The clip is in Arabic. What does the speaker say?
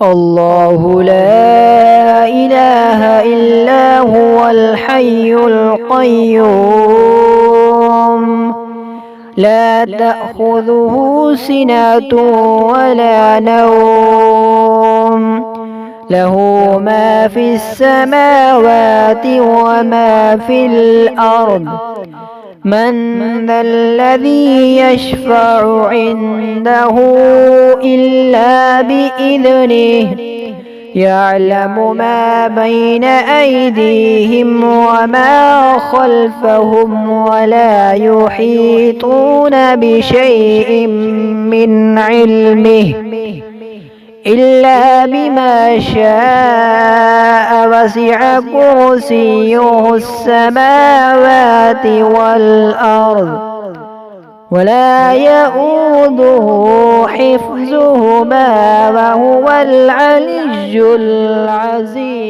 الله لا إله إلا هو الحي القيوم لا تأخذه سنة ولا نوم له ما في السماوات وما في الأرض من ذا الذي يشفع عنده إلا بإذنه يعلم ما بين أيديهم وما خلفهم ولا يحيطون بشيء من علمه إلا بما شاء وسع كرسيه السماوات والأرض ولا يؤوده حفظهما وهو العلي العظيم.